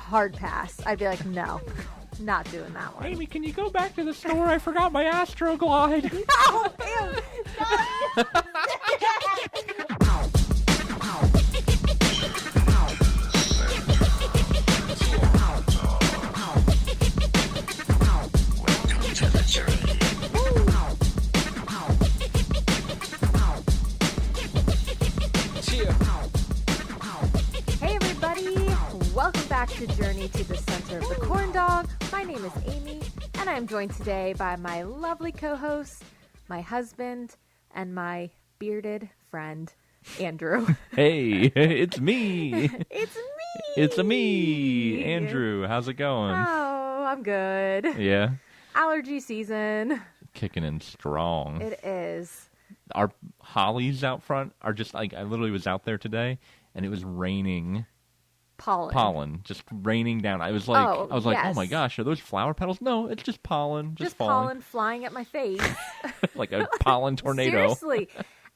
hard pass. I'd be like, no, not doing that one. Amy, can you go back to the store? I forgot my Astro Glide. No, ew, no. Welcome back to Journey to the Center of the Corn Dog. My name is Amy, and I'm joined today by my lovely co-host, my husband, and my bearded friend, Andrew. Hey, it's me. It's me. It's me, Andrew. How's it going? Oh, I'm good. Yeah. Allergy season. Kicking in strong. It is. Our hollies out front are just like, I literally was out there today, and it was raining. Pollen, just raining down. I was like, oh my gosh, are those flower petals? No, it's just pollen, just falling. Pollen flying at my face, like a pollen tornado. Seriously,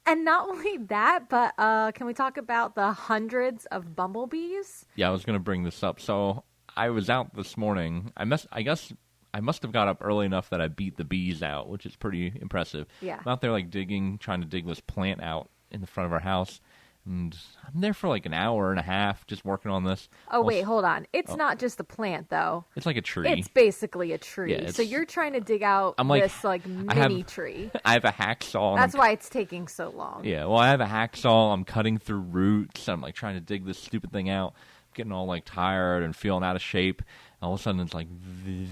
and not only that, but can we talk about the hundreds of bumblebees? Yeah, I was going to bring this up. So I was out this morning. I guess I must have got up early enough that I beat the bees out, which is pretty impressive. Yeah, I'm out there like trying to dig this plant out in the front of our house. And I'm there for like an hour and a half just working on this. Oh, wait, hold on. It's not just a plant, though. It's like a tree. It's basically a tree. Yeah, so you're trying to dig out this mini tree. I have a hacksaw. That's why it's taking so long. Yeah, well, I have a hacksaw. I'm cutting through roots. I'm like trying to dig this stupid thing out. I'm getting all like tired and feeling out of shape. And all of a sudden it's like, and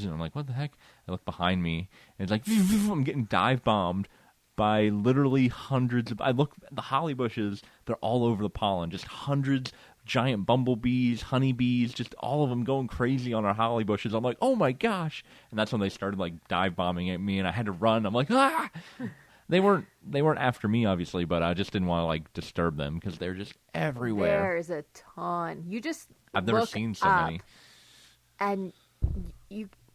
I'm like, what the heck? I look behind me and it's like, I'm getting dive bombed by literally hundreds of, the holly bushes, they're all over the pollen, just hundreds, giant bumblebees, honeybees, just all of them going crazy on our holly bushes. I'm like, oh my gosh. And that's when they started like dive bombing at me and I had to run. I'm like, ah! They weren't after me, obviously, but I just didn't want to like disturb them because they're just everywhere. There's a ton. I've never seen so many. And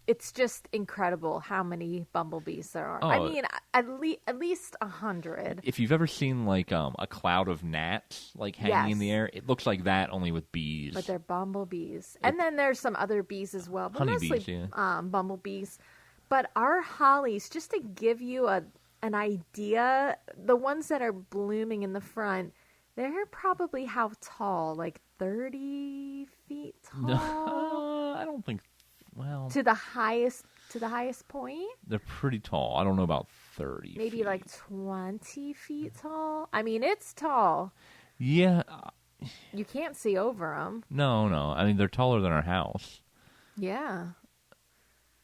it's just incredible how many bumblebees there are. Oh, I mean, at least 100. If you've ever seen like a cloud of gnats like hanging in the air, it looks like that only with bees. But they're bumblebees, and then there's some other bees as well, but honeybees, mostly bumblebees. But our hollies, just to give you an idea, the ones that are blooming in the front, they're probably how tall? Like 30 feet tall? No, I don't think. Well, to the highest point, they're pretty tall. I don't know about 30. Maybe feet. like 20 feet tall. I mean, it's tall. Yeah. You can't see over them. No. I mean, they're taller than our house. Yeah.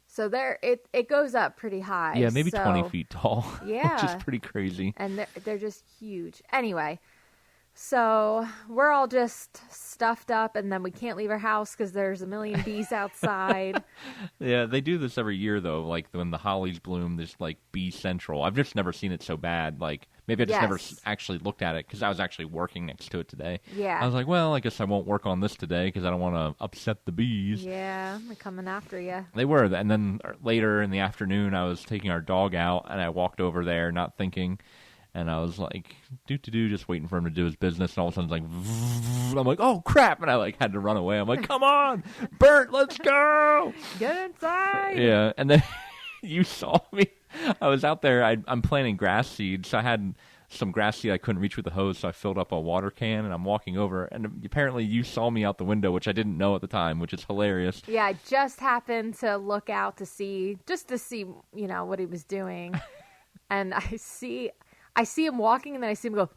So it goes up pretty high. Yeah, maybe 20 feet tall. Yeah, which is pretty crazy. And they're just huge. Anyway. So we're all just stuffed up, and then we can't leave our house because there's a million bees outside. Yeah, they do this every year, though. Like when the hollies bloom, there's like bee central. I've just never seen it so bad. Like maybe I just never actually looked at it because I was actually working next to it today. Yeah. I was like, well, I guess I won't work on this today because I don't want to upset the bees. Yeah, they're coming after you. They were. And then later in the afternoon, I was taking our dog out, and I walked over there not thinking. And I was like, just waiting for him to do his business. And all of a sudden, it's like, I'm like, oh, crap. And I like had to run away. I'm like, come on, Bert, let's go. Get inside. Yeah. And then you saw me. I was out there. I'm planting grass seed. So I had some grass seed I couldn't reach with the hose. So I filled up a water can and I'm walking over. And apparently you saw me out the window, which I didn't know at the time, which is hilarious. Yeah, I just happened to look out to see, what he was doing. And I see him walking, and then I see him go,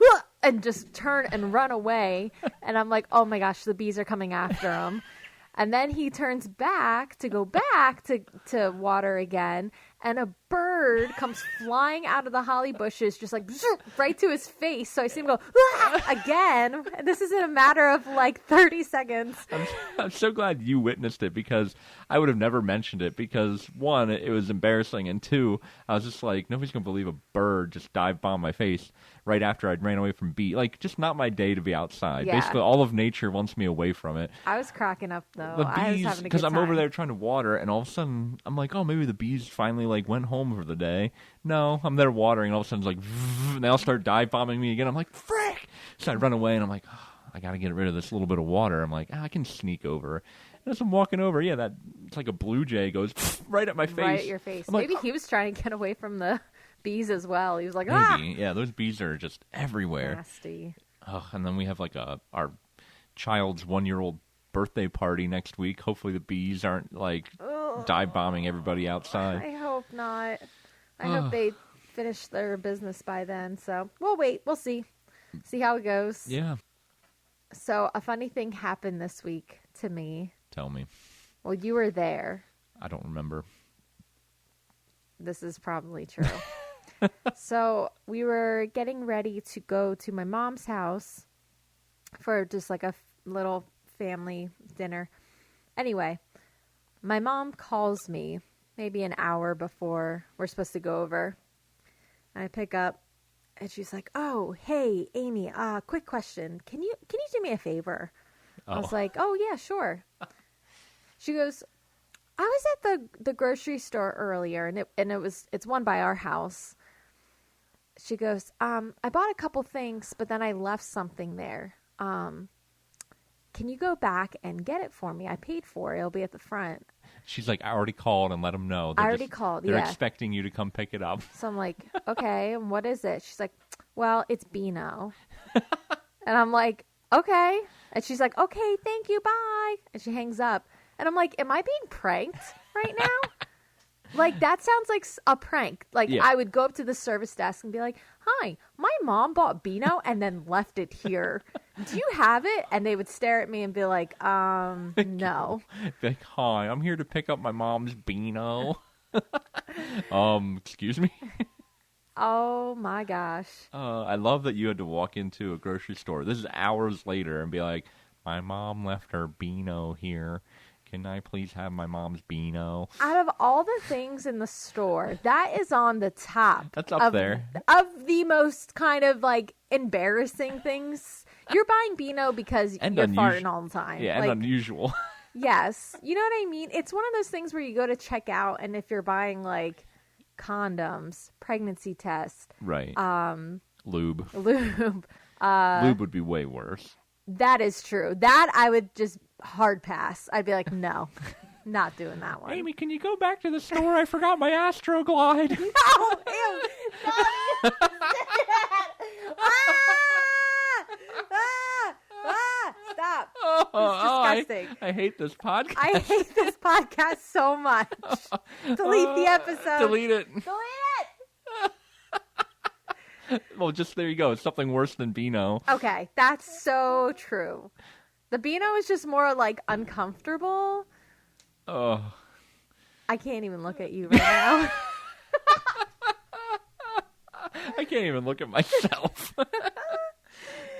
and just turn and run away. And I'm like, oh my gosh, the bees are coming after him. And then he turns back to go back to water again. And a bird comes flying out of the holly bushes, just like right to his face. So I see him go again. And this is in a matter of like 30 seconds. I'm so glad you witnessed it because I would have never mentioned it because, one, it was embarrassing. And two, I was just like, nobody's going to believe a bird just dive bombed my face right after I'd ran away from bee. Like, just not my day to be outside. Yeah. Basically, all of nature wants me away from it. I was cracking up, though. The bees, I was having a good time. because I'm over there trying to water, and all of a sudden, I'm like, oh, maybe the bees finally, like, went home for the day. No, I'm there watering, and all of a sudden, it's like, and they all start dive bombing me again. I'm like, frick! So I run away, and I'm like, oh, I got to get rid of this little bit of water. I'm like, I can sneak over. And as I'm walking over, it's like a blue jay goes right at my face. Right at your face. Maybe he was trying to get away from the bees as well. He was like, maybe. Yeah, those bees are just everywhere. Nasty. And then we have like our child's 1-year-old birthday party next week. Hopefully the bees aren't like dive bombing everybody outside. I hope not. I hope they finish their business by then. So we'll wait. We'll see. See how it goes. Yeah. So a funny thing happened this week to me. Tell me. Well, you were there. I don't remember. This is probably true. So we were getting ready to go to my mom's house for just like a little family dinner. Anyway, my mom calls me maybe an hour before we're supposed to go over. I pick up and she's like, "Oh, hey, Amy, quick question. Can you do me a favor?" I was like, "Oh, yeah, sure." She goes, "I was at the grocery store earlier and it's one by our house." She goes, "I bought a couple things, but then I left something there. Can you go back and get it for me? I paid for it. It'll be at the front." She's like, "I already called and let them know." I already called, They're yeah. expecting you to come pick it up. So I'm like, "Okay, and what is it?" She's like, "Well, it's Beano." And I'm like, "Okay." And she's like, "Okay, thank you, bye." And she hangs up. And I'm like, "Am I being pranked right now?" Like, that sounds like a prank. Like, yeah. I would go up to the service desk and be like, "Hi, my mom bought Beano and then left it here. Do you have it?" And they would stare at me and be like, no. Like, "Hi, I'm here to pick up my mom's Beano." Excuse me? Oh, my gosh. I love that you had to walk into a grocery store. This is hours later and be like, "My mom left her Beano here. Can I please have my mom's Beano?" Out of all the things in the store, that is on the top. That's up there. Of the most kind of like embarrassing things. You're buying Beano because you're farting all the time. Yeah, and unusual. Yes. You know what I mean? It's one of those things where you go to check out, and if you're buying like condoms, pregnancy test, right. Lube. Lube would be way worse. That is true. That I would just hard pass. I'd be like, no, not doing that one. "Amy, can you go back to the store? I forgot my Astro Glide." No, ew, stop. Stop. It's disgusting. I hate this podcast. I hate this podcast so much. Delete the episode. Delete it. Delete it. Well, just there you go. It's something worse than Beano. Okay, that's so true. The Beano is just more like uncomfortable. Oh. I can't even look at you right now. I can't even look at myself.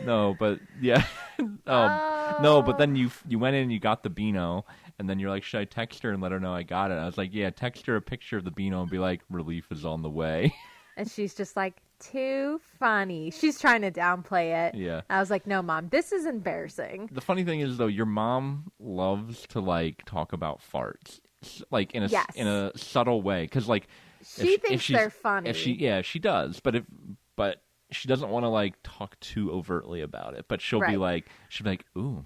No, but yeah. No, but then you went in and you got the Beano, and then you're like, "Should I text her and let her know I got it?" I was like, "Yeah, text her a picture of the Beano and be like, relief is on the way." And she's just like, "Too funny." She's trying to downplay it. Yeah. I was like, "No, Mom, this is embarrassing." The funny thing is, though, your mom loves to like talk about farts, like in a subtle way, because like she thinks they're funny. She does, but she doesn't want to like talk too overtly about it. But she'll be like, "Ooh,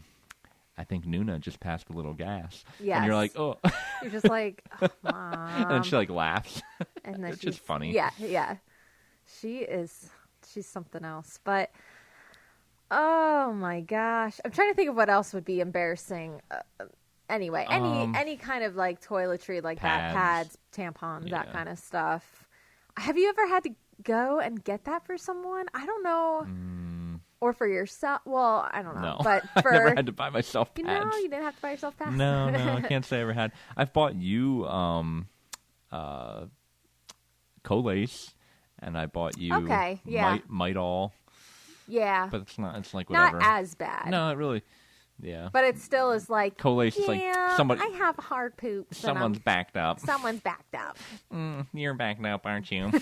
I think Nuna just passed a little gas." Yes. And you're like, "Oh." You're just like, "Oh, Mom." And then she like laughs. And then it's just funny. Yeah. She's something else. But oh my gosh, I'm trying to think of what else would be embarrassing. Anyway, any kind of like toiletry like that, pads, tampons, that kind of stuff. Have you ever had to go and get that for someone? I don't know. Or for yourself? Well, I don't know. No, But for I never had to buy myself pads. No, you didn't have to buy yourself pads. No, I can't say I ever had. I've bought you Colace, and I bought you Might-All. Yeah. But it's not. It's like whatever. Not as bad. No, it really. Yeah. But it still is like Colace is like somebody. I have hard poop. Someone's backed up. Someone's backed up. You're backed up, aren't you?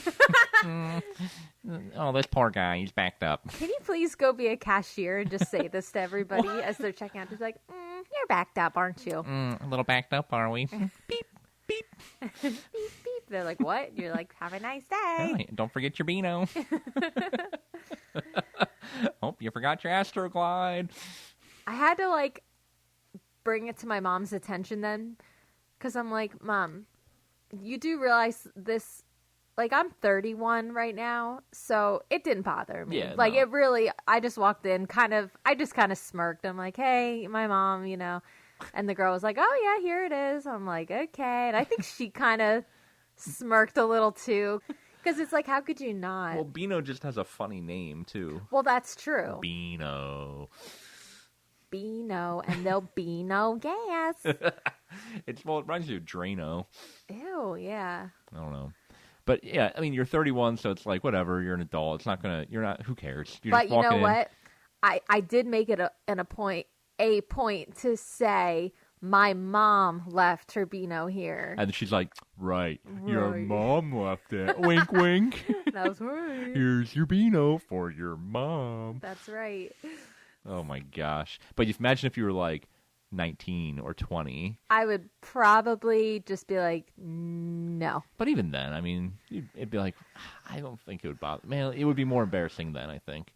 Oh, this poor guy. He's backed up. Can you please go be a cashier and just say this to everybody as they're checking out? Just like, you're backed up, aren't you? A little backed up, are we? Beep, beep. Beep, beep. They're like, what? You're like, have a nice day. Oh, don't forget your Beano. Oh, you forgot your Astro Glide. I had to like bring it to my mom's attention then, because I'm like, Mom, you do realize this, like, I'm 31 right now, so it didn't bother me. Yeah, like, no. it really, I just walked in I just kind of smirked. I'm like, hey, my mom, and the girl was like, oh, yeah, here it is. I'm like, okay. And I think she kind of smirked a little too, because it's like, how could you not? Well, Beano just has a funny name, too. Well, that's true. Beano. Beano, and there'll be no gas. It reminds you of Drano. Ew, yeah. I don't know. But yeah, I mean, you're 31, so it's like, whatever, you're an adult. It's not who cares? You're But just you know walking in. what? I did make it a point to say my mom left her Beano here. And she's like, right, your mom left it. Wink, wink. That was right. Here's your Beano for your mom. That's right. Oh my gosh. But imagine if you were like 19 or 20. I would probably just be like, no. But even then, I mean, it'd be like, I don't think it would bother. Man, it would be more embarrassing then, I think.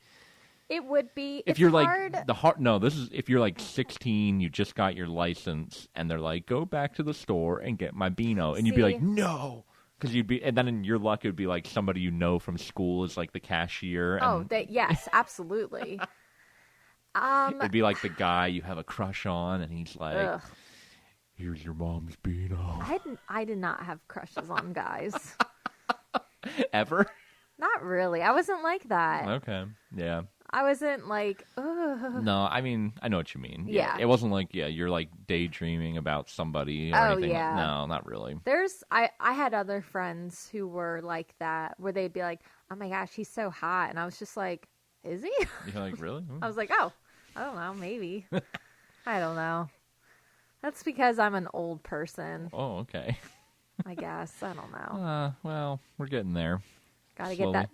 It would be. If you're hard. like no, this is if you're like 16, you just got your license, and they're like, go back to the store and get my Beano, and you'd be like, no, because and then in your luck, it would be like somebody you know from school is like the cashier. And yes, absolutely. It'd be like the guy you have a crush on, and he's like, Ugh. here's your mom's Beano. I did not have crushes on guys. Ever? Not really. I wasn't like that. Okay. Yeah. I wasn't like, ugh. No, I mean, I know what you mean. Yeah. It wasn't like, you're like daydreaming about somebody or Oh, anything. yeah. No, not really. I had other friends who were like that, where they'd be like, oh my gosh, he's so hot. And I was just like, is he? You're like, really? I was like, oh, I don't know, maybe. I don't know. That's because I'm an old person, Oh, okay. I guess. I don't know. Well, we're getting there. Gotta slowly. get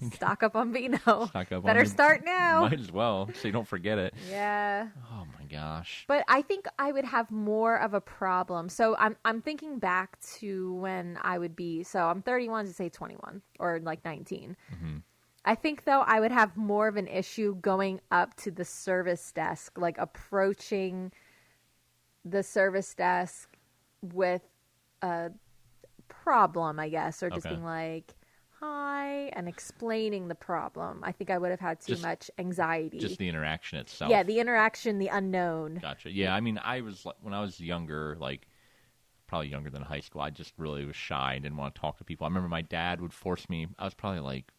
that stock up on Beano. Stock up on Better your- start now. Might as well, so you don't forget it. Yeah. Oh my gosh. But I think I would have more of a problem. So I'm thinking back to when I would be, so I'm 31 to say 21 or like 19. Mm-hmm. I think though I would have more of an issue going up to the service desk, like approaching the service desk with a problem, I guess, or just Okay. being like, hi, and explaining the problem. I think I would have had too much anxiety. Just the interaction itself. Yeah, the interaction, the unknown. Gotcha. Yeah, I mean, when I was younger, like probably younger than high school, I just really was shy and didn't want to talk to people. I remember my dad would force me. I was probably like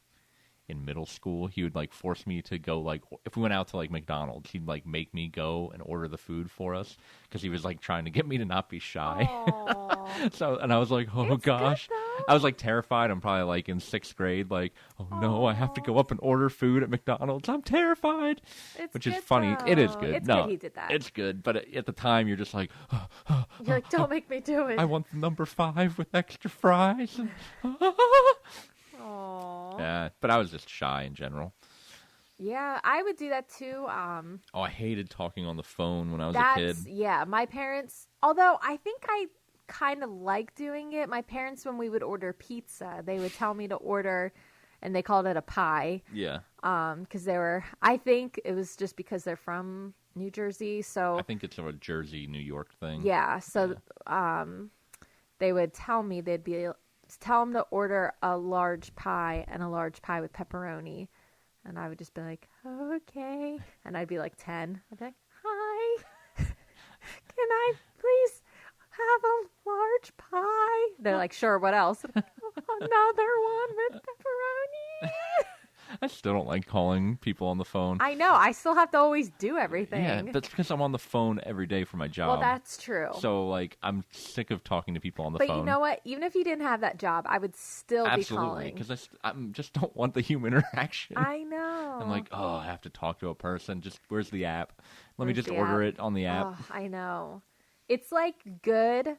in middle school. He would like force me to go, like, if we went out to like McDonald's, he'd like make me go and order the food for us because he was like trying to get me to not be shy. And I was like, oh It's gosh. good, though. I was like terrified. I'm probably like in 6th grade, like, oh no, I have to go up and order food at McDonald's. I'm terrified. It's Which is good, funny. though. It is good. It's no, good he did that. It's good, but at the time you're just like, You're like, don't make me do it. I want the number 5 with extra fries. Aww. Yeah, but I was just shy in general. Yeah, I would do that too. Oh, I hated talking on the phone when I was a That's, kid. yeah, my parents, although I think I kind of like doing it. My parents, when we would order pizza, they would tell me to order, and they called it a pie. Yeah. Because I think it was just because they're from New Jersey. So I think it's a Jersey, New York thing. yeah, so they would tell me tell them to order a large pie and a large pie with pepperoni, and I would just be like, okay, and I'd be like 10. I'd be like, hi, can I please have a large pie? They're like, sure. What else? Another one with pepperoni. I still don't like calling people on the phone. I know. I still have to always do everything. Yeah, that's because I'm on the phone every day for my job. Well, that's true. So, like, I'm sick of talking to people on the but phone. you know what? Even if you didn't have that job, I would still be Absolutely, calling. because I just don't want the human interaction. I know. I'm like, oh, I have to talk to a person. Just, where's the app? Let me Where's just the order app? it on the app. Oh, I know. It's like good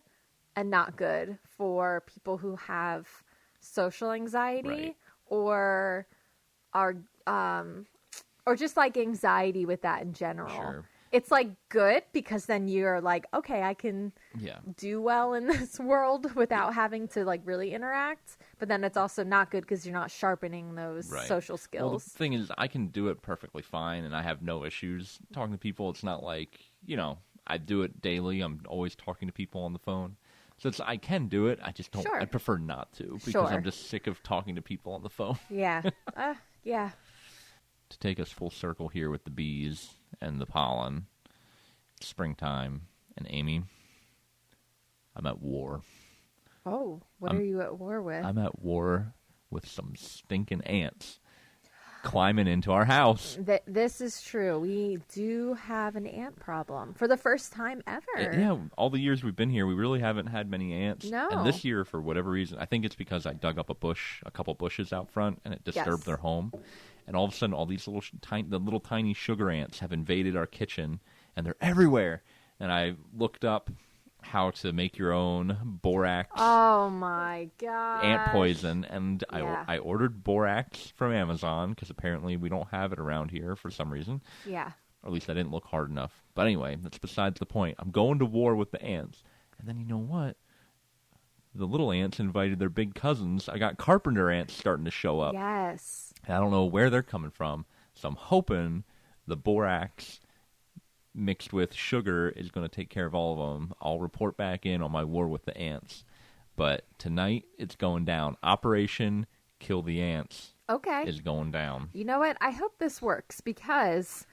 and not good for people who have social anxiety Right. or are or just like anxiety with that in general. Sure. it's like good because then you're like, okay, I can do well in this world without having to like really interact. But then it's also not good because you're not sharpening those social skills. Well, the thing is, I can do it perfectly fine, and I have no issues talking to people. It's not like, I do it daily. I'm always talking to people on the phone. So I can do it. I just don't. I prefer not to because I'm just sick of talking to people on the phone. Yeah. Yeah. To take us full circle here with the bees and the pollen, springtime, and Amy, I'm at war. Oh, what are you at war with? I'm at war with some stinking ants climbing into our house. This is true. We do have an ant problem for the first time ever. Yeah, all the years we've been here, we really haven't had many ants. No. And this year, for whatever reason, I think it's because I dug up a couple bushes out front, and it disturbed their home. And all of a sudden, all these little tiny sugar ants have invaded our kitchen, and they're everywhere. And I looked up how to make your own borax. Oh my god! Ant poison, and I ordered borax from Amazon because apparently we don't have it around here for some reason. Yeah. Or at least I didn't look hard enough. But anyway, that's besides the point. I'm going to war with the ants, and then you know what? The little ants invited their big cousins. I got carpenter ants starting to show up. Yes. And I don't know where they're coming from, so I'm hoping the borax mixed with sugar is going to take care of all of them. I'll report back in on my war with the ants. But tonight, it's going down. Operation Kill the Ants is going down. You know what? I hope this works because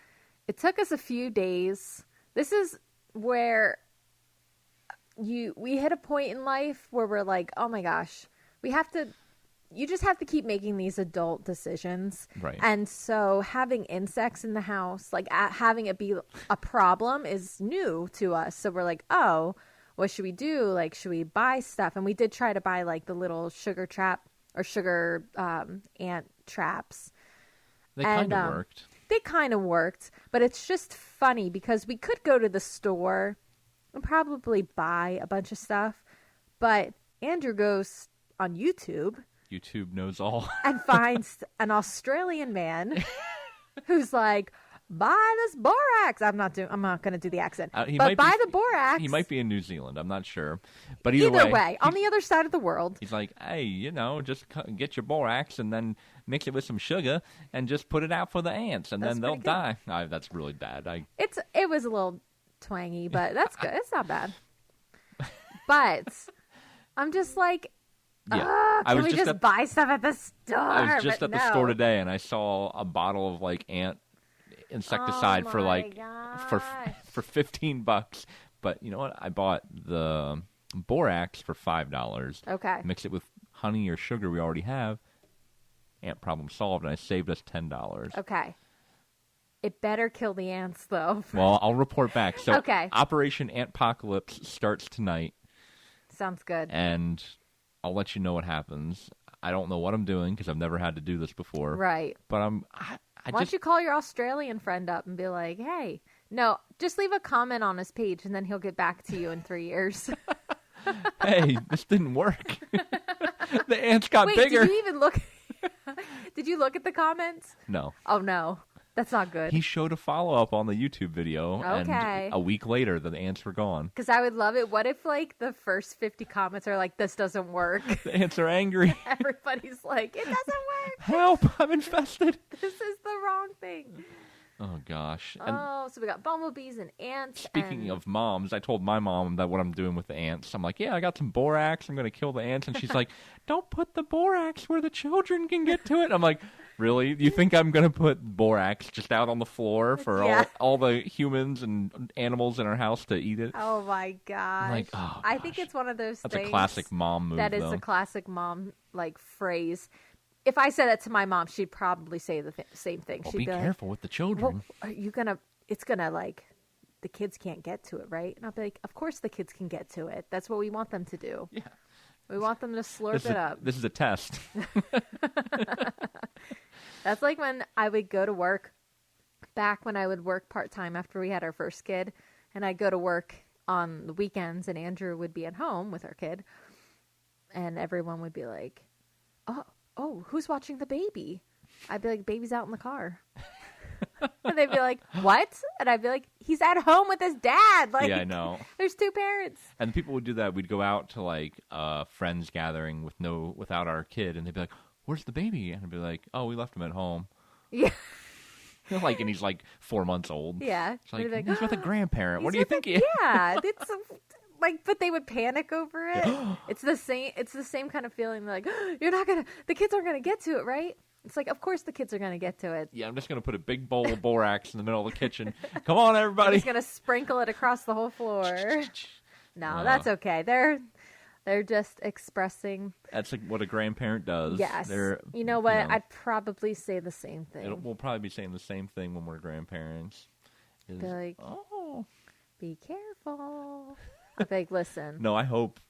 it took us a few days. This is where we hit a point in life where we're like, oh my gosh, you just have to keep making these adult decisions. Right. And so having insects in the house, like having it be a problem is new to us. So we're like, oh, what should we do? Like, should we buy stuff? And we did try to buy like the little sugar ant traps. They kind of worked. They kind of worked, but it's just funny because we could go to the store and probably buy a bunch of stuff, but Andrew goes on YouTube. YouTube knows all. And finds an Australian man who's like, buy this borax. I'm not going to do the accent. But buy the borax. He might be in New Zealand. I'm not sure. But either way, on the other side of the world. He's like, hey, just get your borax and then mix it with some sugar and just put it out for the ants and then they'll die. That's really bad. It was a little twangy, but that's good. It's not bad. But I'm just like, can we just buy stuff at the store? I was just at the store today, and I saw a bottle of like ant insecticide for $15. But you know what? I bought the borax for $5. Okay. Mix it with honey or sugar we already have. Ant problem solved, and I saved us $10. Okay. It better kill the ants, though. Well, I'll report back. So, Operation Antpocalypse starts tonight. Sounds good. And I'll let you know what happens. I don't know what I'm doing because I've never had to do this before. Right. But why don't you call your Australian friend up and be like, hey, no, just leave a comment on his page and then he'll get back to you in 3 years. Hey, this didn't work. The ants got bigger. Did you even look? Did you look at the comments? No. Oh, no. That's not good. He showed a follow-up on the YouTube video, and a week later, the ants were gone. Because I would love it. What if, like, the first 50 comments are like, this doesn't work? The ants are angry. Everybody's like, it doesn't work. Help, I'm infested. This is the wrong thing. Oh, gosh. So we got bumblebees and ants. Speaking of moms, I told my mom that what I'm doing with the ants. I'm like, I got some borax. I'm going to kill the ants. And she's like, don't put the borax where the children can get to it. I'm like, really? You think I'm going to put borax just out on the floor for all the humans and animals in our house to eat it? Oh, my gosh. I'm like, oh, gosh. I think it's one of those things. That's a classic mom move, That is a classic mom, phrase. If I said that to my mom, she'd probably say the same thing. Well, she'd be careful with the children. Well, are you gonna? It's gonna the kids can't get to it, right? And I'll be like, of course the kids can get to it. That's what we want them to do. Yeah, we want them to slurp it up. This is a test. That's like when I would go to work. Back when I would work part-time after we had our first kid, and I'd go to work on the weekends, and Andrew would be at home with our kid, and everyone would be like, oh, who's watching the baby? I'd be like, baby's out in the car. And they'd be like, what? And I'd be like, he's at home with his dad. Like, Yeah, I know. There's two parents. And people would do that. We'd go out to like friends gathering without our kid, and they'd be like, "Where's the baby?" And I'd be like, "Oh, we left him at home." Yeah. Like, and he's like 4 months old. Yeah. It's like, he's with a grandparent. What do you think? Yeah. It's like, but they would panic over it. It's the same kind of feeling. Like, the kids aren't gonna get to it, right? It's like, of course the kids are gonna get to it. Yeah, I'm just gonna put a big bowl of borax in the middle of the kitchen. Come on, everybody. I'm just gonna sprinkle it across the whole floor. No, that's okay. They're just expressing. That's like what a grandparent does. Yes. You know what? I'd probably say the same thing. We'll probably be saying the same thing when we're grandparents. Be like, be careful. I'd be like, listen. No, I hope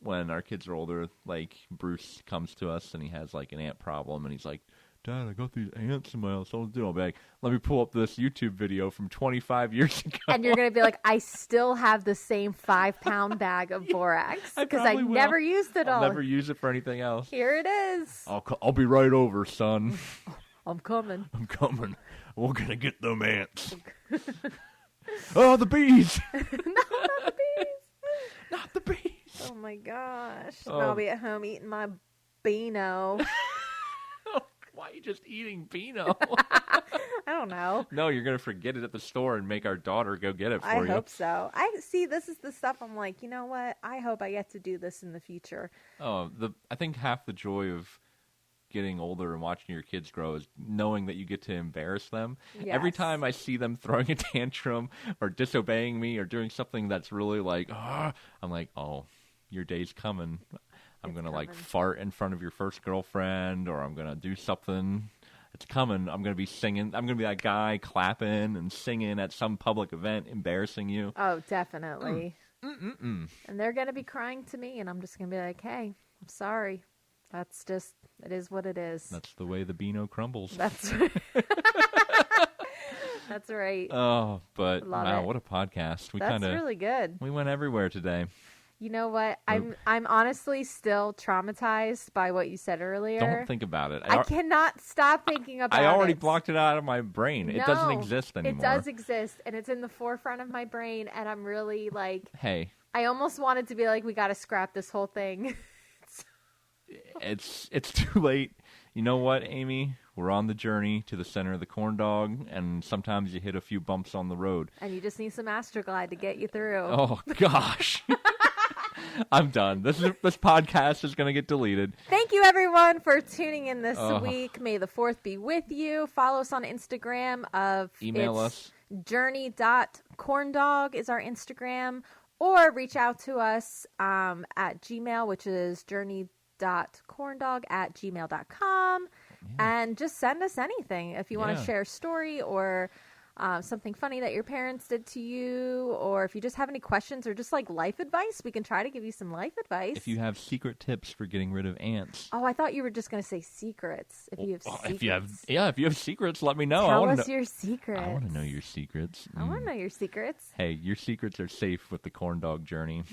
when our kids are older, like Bruce comes to us and he has like an ant problem, and he's like, "Dad, I got these ants in my house. What do I do?" I'll be like, "Let me pull up this YouTube video from 25 years ago." And you're going to be like, "I still have the same 5-pound bag of borax because I never used it all. I'll never use it for anything else. Here it is. I'll be right over, son. I'm coming. We're going to get them ants." Oh, the bees. Not the bees. Oh, my gosh. I'll be at home eating my Beano. Why are you just eating Beano? I don't know. No, you're going to forget it at the store and make our daughter go get it for you. I hope so. This is the stuff I'm like, you know what? I hope I get to do this in the future. Oh, I think half the joy of getting older and watching your kids grow is knowing that you get to embarrass them. Yes. Every time I see them throwing a tantrum or disobeying me or doing something that's really like, I'm like, oh, your day's coming. I'm going to like fart in front of your first girlfriend, or I'm going to do something. It's coming. I'm going to be singing. I'm going to be that guy clapping and singing at some public event, embarrassing you. Oh, definitely. And they're going to be crying to me, and I'm just going to be like, hey, I'm sorry. It is what it is. That's the way the Beano crumbles. That's right. That's right. Oh, but wow, what a podcast. That's really good. We went everywhere today. You know what? I'm honestly still traumatized by what you said earlier. Don't think about it. I cannot stop thinking about it. I already blocked it out of my brain. It doesn't exist anymore. It does exist, and it's in the forefront of my brain, and I'm really like... Hey. I almost wanted to be like, we got to scrap this whole thing. It's too late. You know what, Amy? We're on the journey to the center of the corn dog, and sometimes you hit a few bumps on the road. And you just need some Astro Glide to get you through. Oh, gosh. I'm done. This podcast is going to get deleted. Thank you, everyone, for tuning in this week. May the 4th be with you. Follow us on Instagram. Email us. journey.corndog is our Instagram. Or reach out to us at Gmail, which is journey.corndog@gmail.com. Yeah. And just send us anything. If you want to share a story or something funny that your parents did to you, or if you just have any questions or just like life advice, we can try to give you some life advice. If you have secret tips for getting rid of ants. Oh, I thought you were just going to say secrets. If you have secrets. If you have secrets, let me know. Tell us your secrets. I want to know your secrets. I want to know your secrets. Hey, your secrets are safe with the corn dog journey.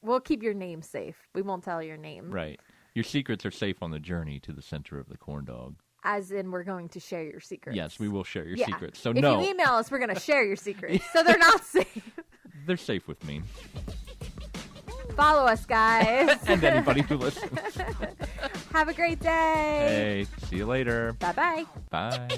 We'll keep your name safe. We won't tell your name. Right. Your secrets are safe on the journey to the center of the corn dog. As in, we're going to share your secrets. Yes, we will share your secrets. So if you email us, we're going to share your secrets. So they're not safe. They're safe with me. Follow us, guys. And anybody who listens. Have a great day. Hey, see you later. Bye-bye. Bye.